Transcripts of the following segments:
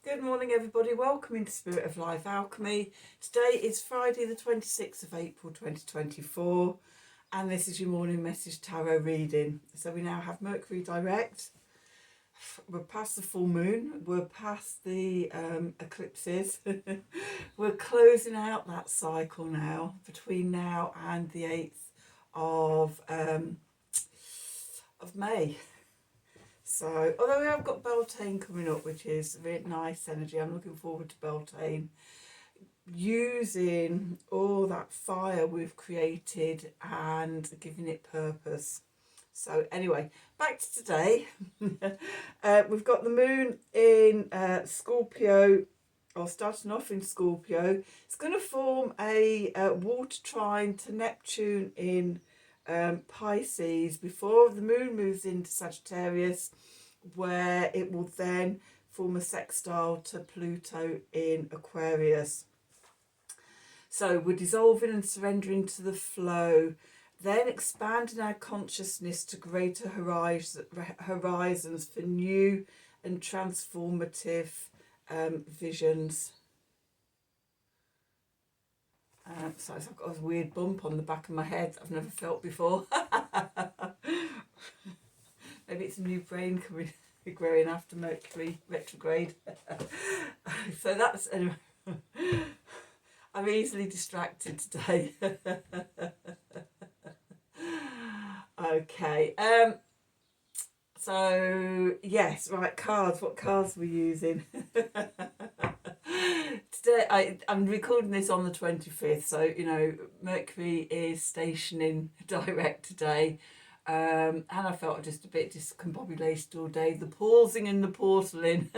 Good morning, everybody. Welcome into Spirit of Life Alchemy. Today is Friday, the 26th of April 2024, and this is your morning message tarot reading. So we now have Mercury direct. We're past the full moon. We're past the eclipses. We're closing out that cycle now between now and the 8th of May. So, although we have got Beltane coming up, which is a really nice energy, I'm looking forward to Beltane. Using all that fire we've created and giving it purpose. So anyway, back to today. We've got the moon in Scorpio, or starting off in Scorpio. It's going to form a water trine to Neptune in Pisces before the moon moves into Sagittarius, where it will then form a sextile to Pluto in Aquarius. So we're dissolving and surrendering to the flow, then expanding our consciousness to greater horizons for new and transformative visions. So I've got a weird bump on the back of my head that I've never felt before. Maybe it's a new brain growing after Mercury retrograde. So that's, anyway, I'm easily distracted today. Okay. So, yes, right, cards. What cards are we using? Today, I'm recording this on the 25th, so, you know, Mercury is stationing direct today, and I felt just a bit discombobulated all day. The pausing and the porcelain.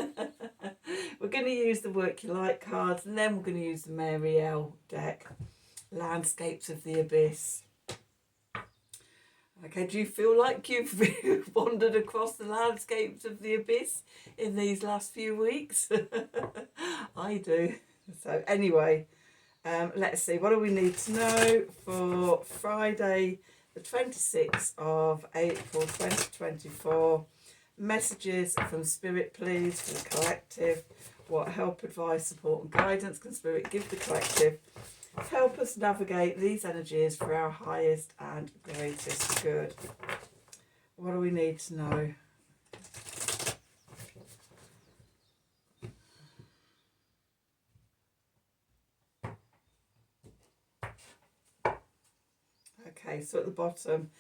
We're going to use the Work Your Light cards, and then we're going to use the Mary L deck, Landscapes of the Abyss. Okay, do you feel like you've wandered across the landscapes of the abyss in these last few weeks? I do. So anyway, let's see. What do we need to know for Friday, the 26th of April 2024? Messages from Spirit, please, for the collective. What help, advice, support and guidance can Spirit give the collective? Help us navigate these energies for our highest and greatest good. What do we need to know? Okay, so at the bottom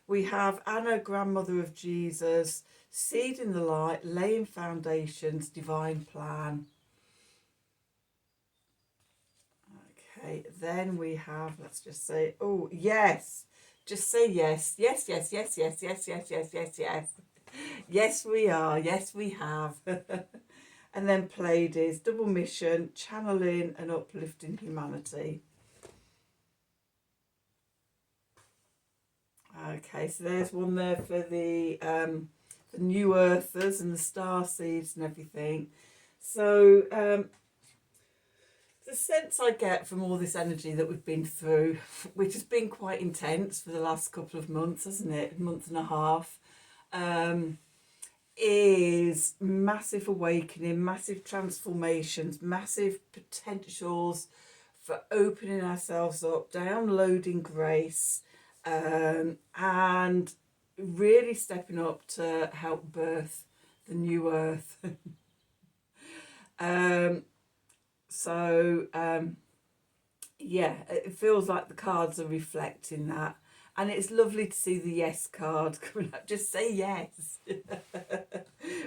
we have Anna, grandmother of Jesus, seed in the light, laying foundations, divine plan. Okay, then we have, let's just say, oh, yes. Just say yes. Yes, yes, yes, yes, yes, yes, yes, yes, yes. Yes, we are. Yes, we have. And then Pleiades, double mission, channeling and uplifting humanity. Okay, so there's one there for the new earthers and the star seeds and everything. So the sense I get from all this energy that we've been through, which has been quite intense for the last couple of months, hasn't it? A month and a half, is massive awakening, massive transformations, massive potentials for opening ourselves up, downloading grace, and really stepping up to help birth the new earth. Yeah, it feels like the cards are reflecting that. And it's lovely to see the yes card coming up. Just say yes.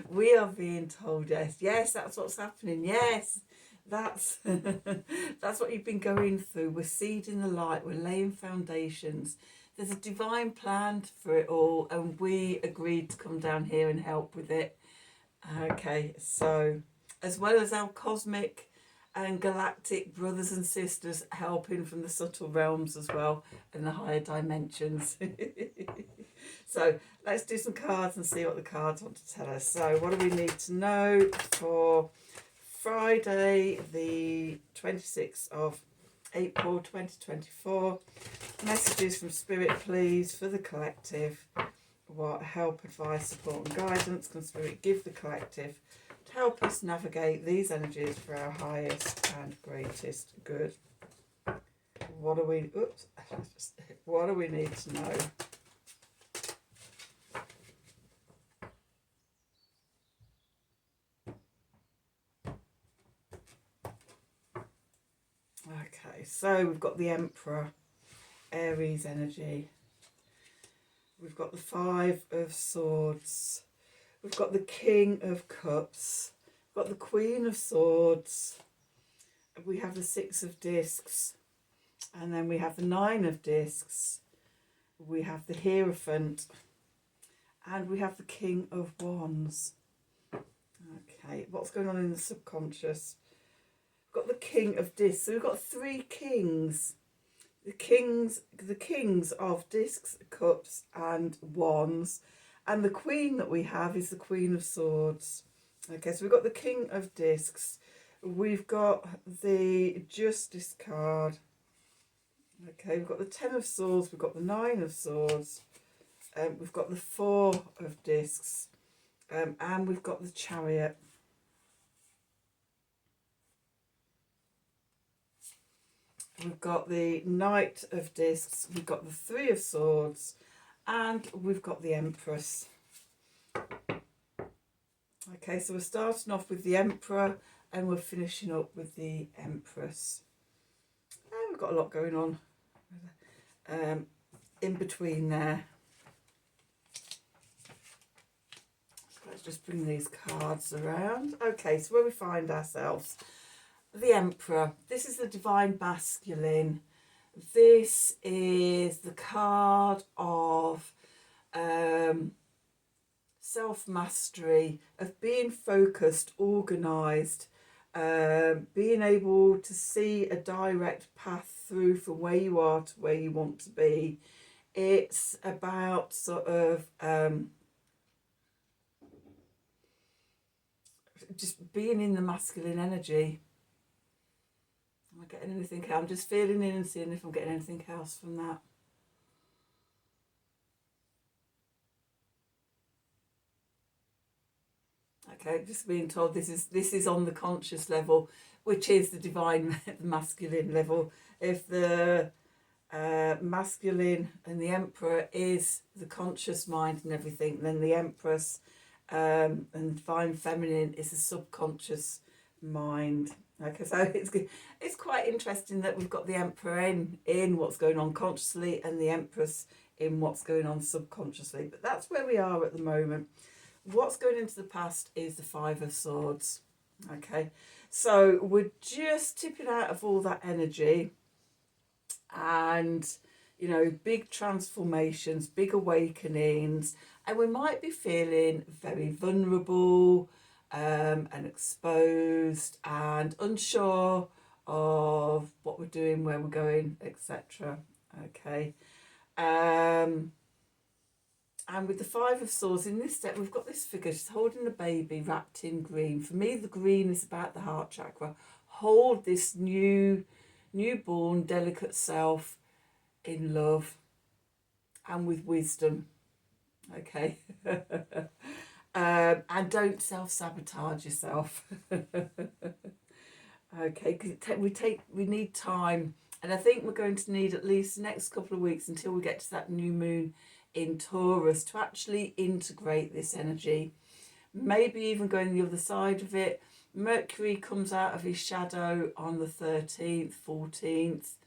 We are being told yes. Yes, that's what's happening. Yes, that's that's what you've been going through. We're seeding the light. We're laying foundations. There's a divine plan for it all, and we agreed to come down here and help with it. Okay, so as well as our cosmic and galactic brothers and sisters helping from the subtle realms as well and the higher dimensions. So let's do some cards and see what the cards want to tell us. So what do we need to know for Friday, the 26th of April 2024? Messages from Spirit, please, for the collective. What help, advice, support and guidance can Spirit give the collective to help us navigate these energies for our highest and greatest good. What do we, oops, what do we need to know? Okay, so we've got the Emperor, Aries energy. We've got the Five of Swords. We've got the King of Cups. We've got the Queen of Swords. We have the Six of Discs. And then we have the Nine of Discs. We have the Hierophant. And we have the King of Wands. Okay, what's going on in the subconscious? We've got the King of Discs. So we've got three kings. The kings of Discs, Cups and Wands. And the Queen that we have is the Queen of Swords. Okay, so we've got the King of Discs. We've got the Justice card. Okay, we've got the Ten of Swords. We've got the Nine of Swords. We've got the Four of Discs. And we've got the Chariot. We've got the Knight of Discs, we've got the Three of Swords, and we've got the Empress. Okay, so we're starting off with the Emperor, and we're finishing up with the Empress. And we've got a lot going on in between there. So let's just bring these cards around. Okay, so where we find ourselves. The Emperor, this is the divine masculine. This is the card of self-mastery, of being focused, organised, being able to see a direct path through from where you are to where you want to be. It's about sort of just being in the masculine energy. Am I getting anything else? I'm just feeling in and seeing if I'm getting anything else from that. Okay, just being told this is on the conscious level, which is the divine masculine level. If the masculine and the Emperor is the conscious mind and everything, then the Empress and divine feminine is the subconscious mind. Okay, so it's quite interesting that we've got the Emperor in what's going on consciously and the Empress in what's going on subconsciously. But that's where we are at the moment. What's going into the past is the Five of Swords. Okay, so we're just tipping out of all that energy and, you know, big transformations, big awakenings, and we might be feeling very vulnerable and exposed and unsure of what we're doing, where we're going, etc. Okay, and with the Five of Swords in this deck, we've got this figure. She's holding a baby wrapped in green. For me, the green is about the heart chakra. Hold this newborn, delicate self in love and with wisdom. Okay. And don't self-sabotage yourself. Okay, because we need time, and I think we're going to need at least the next couple of weeks until we get to that new moon in Taurus to actually integrate this energy. Maybe even going the other side of it. Mercury comes out of his shadow on the 13th, 14th.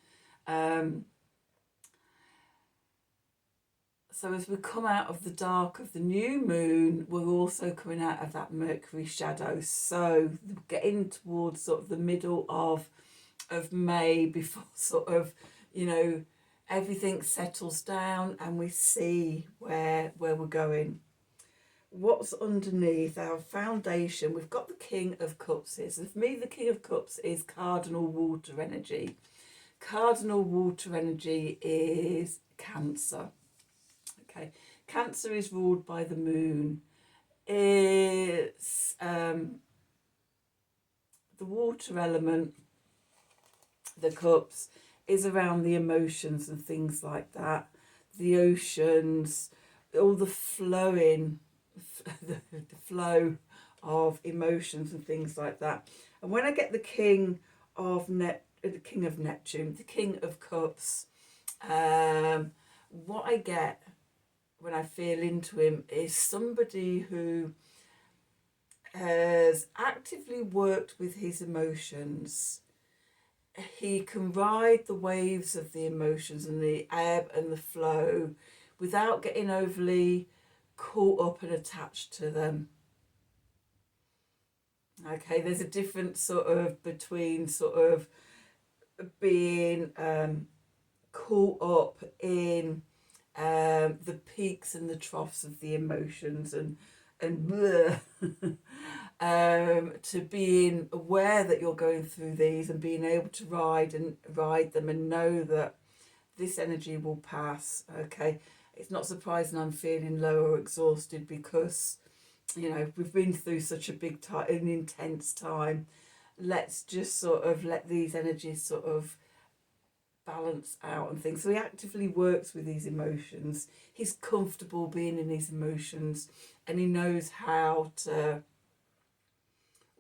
So as we come out of the dark of the new moon, we're also coming out of that Mercury shadow. So getting towards sort of the middle of May, before sort of, you know, everything settles down and we see where we're going. What's underneath our foundation? We've got the King of Cups here. So for me, the King of Cups is cardinal water energy. Cardinal water energy is Cancer. Okay, Cancer is ruled by the moon. It's the water element, the cups, is around the emotions and things like that. The oceans, all the flowing, the flow of emotions and things like that. And when I get the King of Neptune, the King of Cups, what I get when I feel into him is somebody who has actively worked with his emotions. He can ride the waves of the emotions and the ebb and the flow without getting overly caught up and attached to them. Okay, there's a difference sort of between sort of being caught up in the peaks and the troughs of the emotions and to being aware that you're going through these and being able to ride them and know that this energy will pass. Okay, it's not surprising I'm feeling low or exhausted because we've been through such a big time, an intense time. Let's just sort of let these energies sort of balance out and things. So he actively works with these emotions. He's comfortable being in these emotions and he knows how to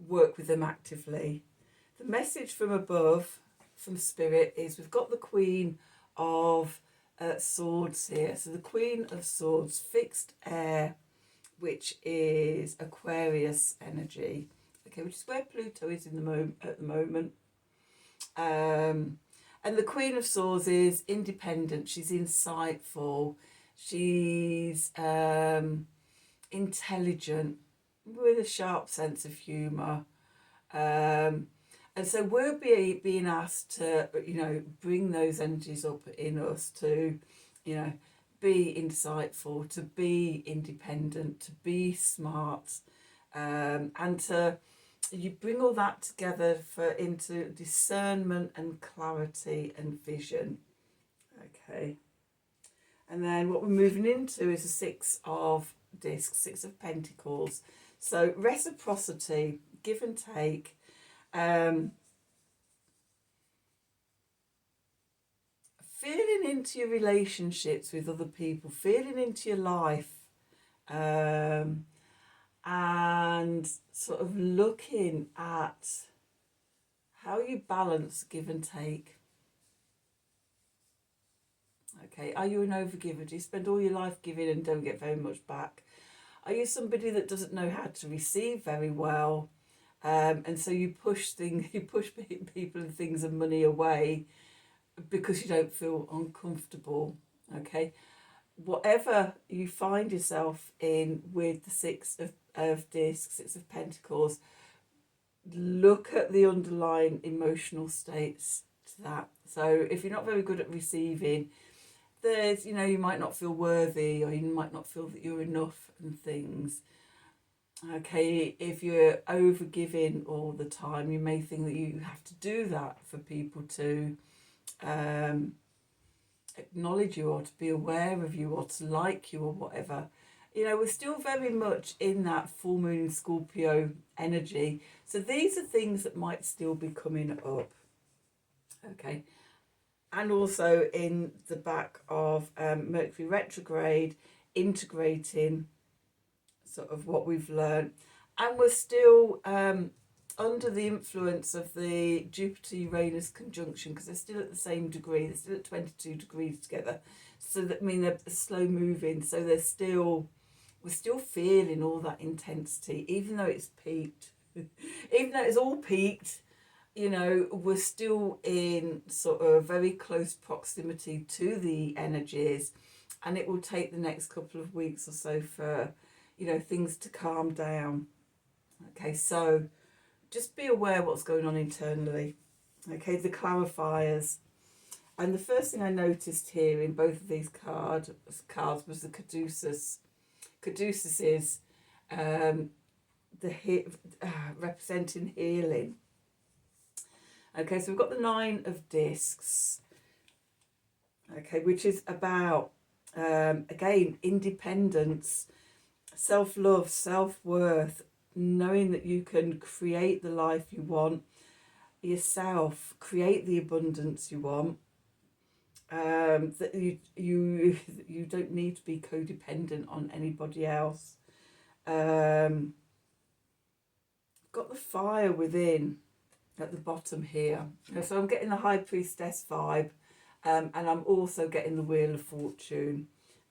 work with them actively. The message from above, from Spirit, is we've got the Queen of Swords here. So the Queen of Swords, fixed air, which is Aquarius energy. Okay, which is where Pluto is at the moment. And the Queen of Swords is independent. She's insightful. She's intelligent with a sharp sense of humour. And so we're being asked to, bring those energies up in us to, be insightful, to be independent, to be smart, and to you bring all that together into discernment and clarity and vision. Okay. And then what we're moving into is a Six of Discs, Six of Pentacles. So reciprocity, give and take. Feeling into your relationships with other people, feeling into your life, and sort of looking at how you balance give and take. Okay, are you an overgiver? Do you spend all your life giving and don't get very much back? Are you somebody that doesn't know how to receive very well, and so you push people and things and money away because you don't feel uncomfortable? Okay, whatever you find yourself in with the Six of Discs, Six of Pentacles, look at the underlying emotional states to that. So if you're not very good at receiving, there's, you might not feel worthy, or you might not feel that you're enough and things. Okay, if you're over giving all the time, you may think that you have to do that for people to acknowledge you or to be aware of you or to like you or whatever. We're still very much in that full moon Scorpio energy. So these are things that might still be coming up. Okay. And also in the back of Mercury retrograde, integrating sort of what we've learned. And we're still under the influence of the Jupiter-Uranus conjunction, because they're still at the same degree. They're still at 22 degrees together. So that means they're slow moving. So we're still feeling all that intensity, even though it's peaked. Even though it's all peaked, we're still in sort of very close proximity to the energies, and it will take the next couple of weeks or so for, things to calm down. Okay, so just be aware what's going on internally. Okay, the clarifiers. And the first thing I noticed here in both of these cards was the caduceus. Caduceus is representing healing. Okay, so we've got the Nine of Discs, okay, which is about, again, independence, self-love, self-worth, knowing that you can create the life you want yourself, create the abundance you want, that you don't need to be codependent on anybody else. got the fire within at the bottom here. So I'm getting the High Priestess vibe, and I'm also getting the Wheel of Fortune.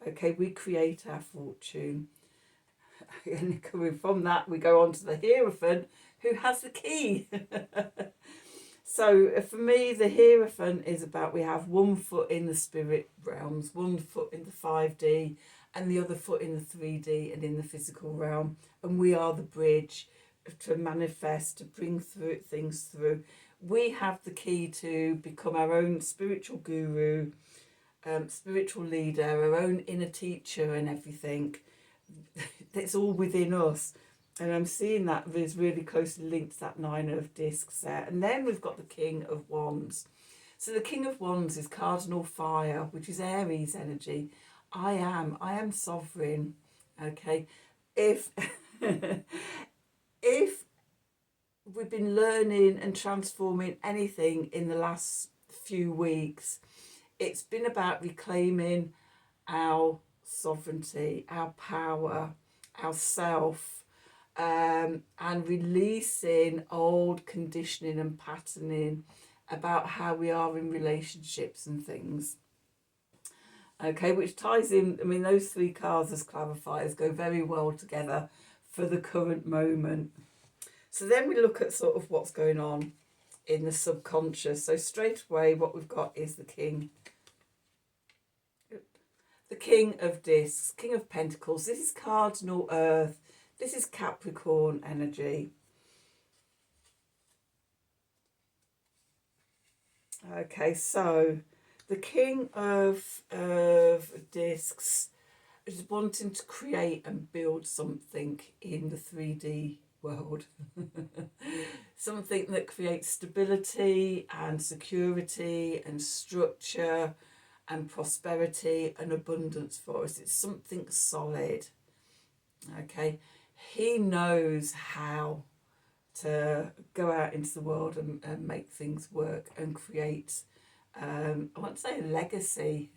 Okay, we create our fortune. And coming from that, we go on to the Hierophant, who has the key. So for me, the Hierophant is about, we have 1 foot in the spirit realms, 1 foot in the 5D, and the other foot in the 3D and in the physical realm. And we are the bridge to manifest, to bring through things through. We have the key to become our own spiritual guru, spiritual leader, our own inner teacher and everything. It's all within us. And I'm seeing that is really closely linked to that 9 of discs there. And then we've got the King of Wands. So the King of Wands is cardinal fire, which is Aries energy. I am sovereign. Okay. If if we've been learning and transforming anything in the last few weeks, it's been about reclaiming our sovereignty, our power, our self, and releasing old conditioning and patterning about how we are in relationships and things. Okay, which ties in, I mean, those 3 cards as clarifiers go very well together for the current moment. So then we look at sort of what's going on in the subconscious. So straight away, what we've got is the King of Discs, King of Pentacles. This is cardinal Earth. This is Capricorn energy. Okay, so the King of Discs is wanting to create and build something in the 3D world. Something that creates stability and security and structure and prosperity and abundance for us. It's something solid. Okay, he knows how to go out into the world and make things work and create, I won't say a legacy,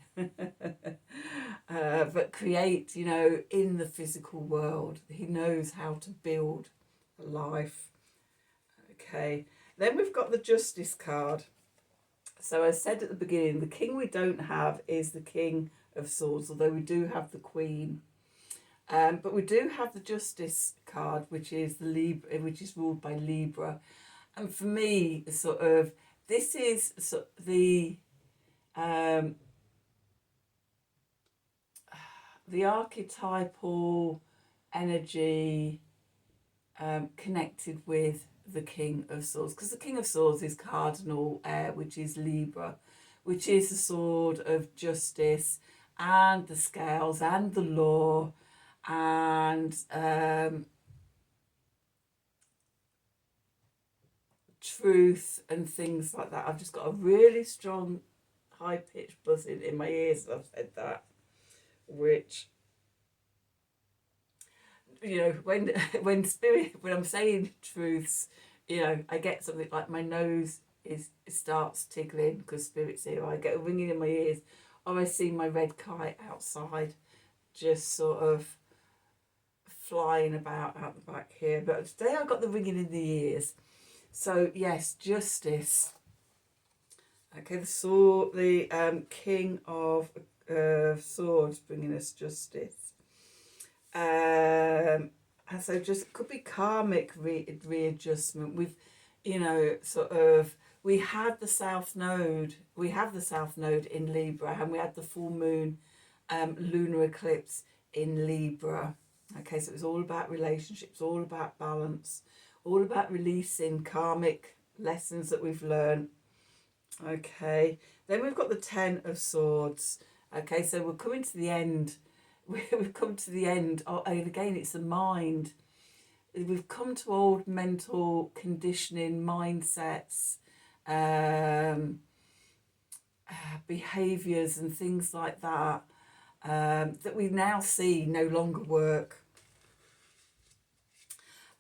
but create, you know, in the physical world. He knows how to build a life. Okay, then we've got the Justice card. So I said at the beginning, the king we don't have is the King of Swords, although we do have the Queen. But we do have the Justice card, which is the Libra, which is ruled by Libra. And for me, sort of, this is the archetypal energy connected with the King of Swords, because the King of Swords is cardinal air, which is Libra, which is the sword of justice and the scales and the law and truth and things like that. I've just got a really strong high-pitched buzzing in my ears as I've said that, which, you know, when I'm saying truths, you know, I get something like my nose starts tickling because spirit's here, or I get a ringing in my ears, or I see my red kite outside just sort of flying about out the back here. But today I got the ringing in the ears. So yes, justice. Okay, the King of Swords bringing us justice. And so just could be karmic readjustment. We've, you know, sort of, we have the South Node in Libra, and we had the full moon lunar eclipse in Libra. Okay, so it was all about relationships, all about balance, all about releasing karmic lessons that we've learned. Okay, then we've got the 10 of Swords. Okay, so we're coming to the end. We've come to the end. Oh, and again, it's the mind. We've come to old mental conditioning, mindsets, behaviours and things like that, that we now see no longer work.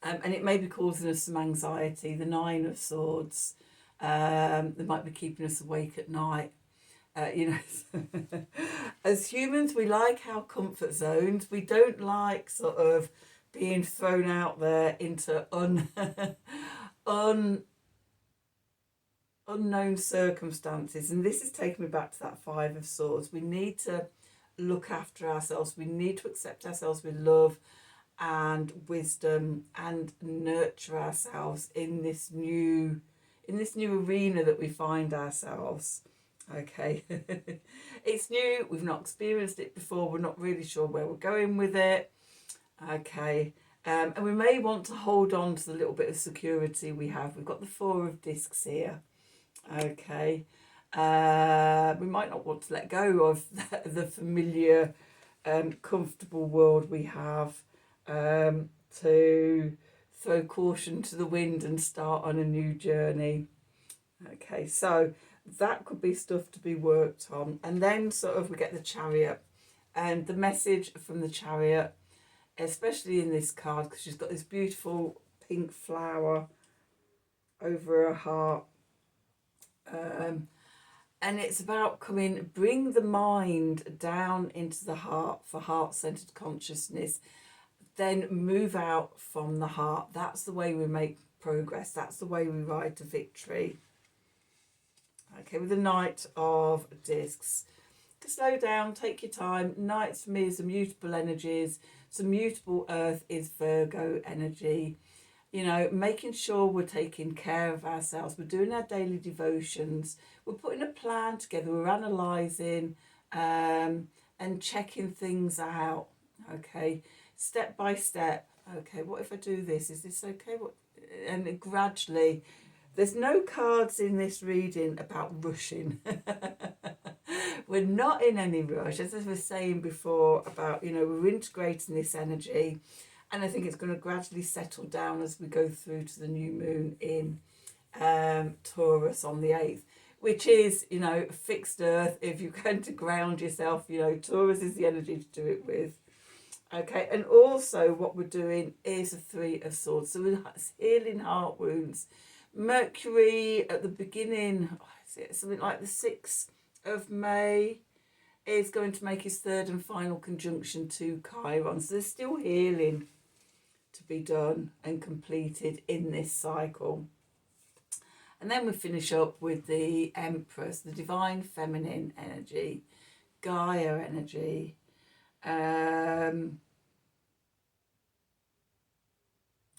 And it may be causing us some anxiety. The 9 of Swords, they might be keeping us awake at night. You know, as humans, we like our comfort zones. We don't like sort of being thrown out there into unknown circumstances. And this is taking me back to that Five of Swords. We need to look after ourselves. We need to accept ourselves with love and wisdom and nurture ourselves in this new arena that we find ourselves. Okay. It's new, we've not experienced it before, we're not really sure where we're going with it. Okay. And we may want to hold on to the little bit of security we have. We've got the Four of Discs here. Okay. We might not want to let go of the familiar comfortable world we have, to throw caution to the wind and start on a new journey. Okay, so that could be stuff to be worked on. And then sort of we get the Chariot, and the message from the Chariot, especially in this card, because she's got this beautiful pink flower over her heart, and it's about bring the mind down into the heart for heart-centered consciousness, then move out from the heart. That's the way we make progress. That's the way we ride to victory. Okay, with the Knight of Discs. To slow down, take your time. Knights for me is immutable energies. So mutable earth is Virgo energy. You know, making sure we're taking care of ourselves. We're doing our daily devotions. We're putting a plan together. We're analysing and checking things out. Okay, step by step. Okay, what if I do this? Is this okay? What? And gradually, there's no cards in this reading about rushing. We're not in any rush. As I was saying before about, you know, we're integrating this energy. And I think it's going to gradually settle down as we go through to the new moon in Taurus on the 8th, which is, you know, fixed earth. If you're going to ground yourself, you know, Taurus is the energy to do it with. Okay, and also what we're doing is a Three of Swords. So we're healing heart wounds. Mercury at the beginning, something like the 6th of May, is going to make his third and final conjunction to Chiron. So there's still healing to be done and completed in this cycle. And then we finish up with the Empress, the divine feminine energy, Gaia energy. I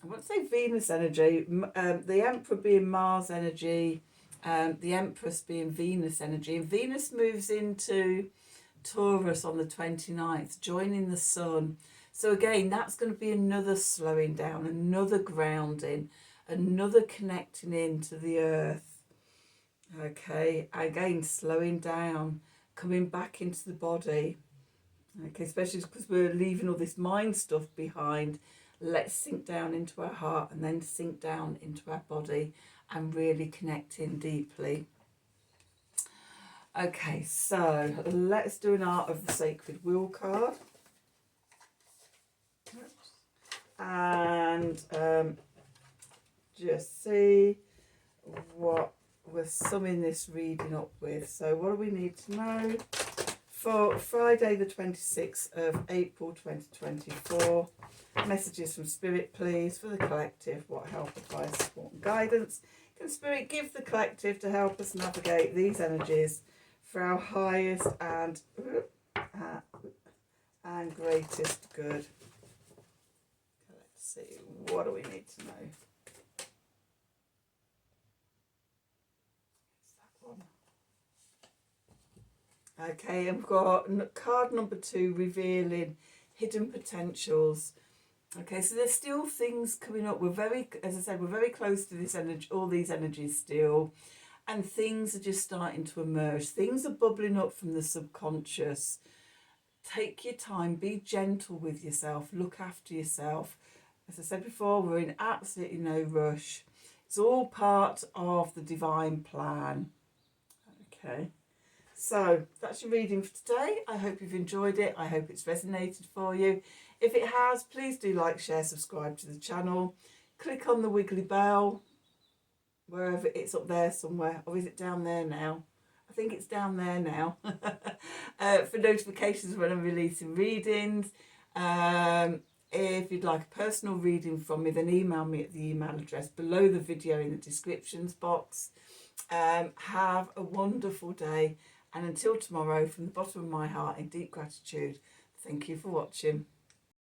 want to say Venus energy, the Emperor being Mars energy, the Empress being Venus energy. And Venus moves into Taurus on the 29th, joining the Sun. So again, that's going to be another slowing down, another grounding, another connecting into the earth. Okay, again, slowing down, coming back into the body. Okay, especially because we're leaving all this mind stuff behind. Let's sink down into our heart and then sink down into our body and really connect in deeply. Okay, so let's do an Art of the Sacred Wheel card. And just see what we're summing this reading up with. So what do we need to know for Friday the 26th of April 2024? Messages from Spirit, please, for the collective. What help, advice, support and guidance can Spirit give the collective to help us navigate these energies for our highest and greatest good? Let's see, what do we need to know? Okay, and we've got card number 2, revealing hidden potentials. Okay, so there's still things coming up. We're very, as I said, we're very close to this energy, all these energies still, and things are just starting to emerge. Things are bubbling up from the subconscious. Take your time, be gentle with yourself, look after yourself. As I said before, we're in absolutely no rush. It's all part of the divine plan. Okay. So that's your reading for today. I hope you've enjoyed it. I hope it's resonated for you. If it has, please do like, share, subscribe to the channel. Click on the wiggly bell, wherever it's up there somewhere. Or is it down there now? I think it's down there now. For notifications when I'm releasing readings. If you'd like a personal reading from me, then email me at the email address below the video in the descriptions box. Have a wonderful day, and until tomorrow, from the bottom of my heart, in deep gratitude, thank you for watching.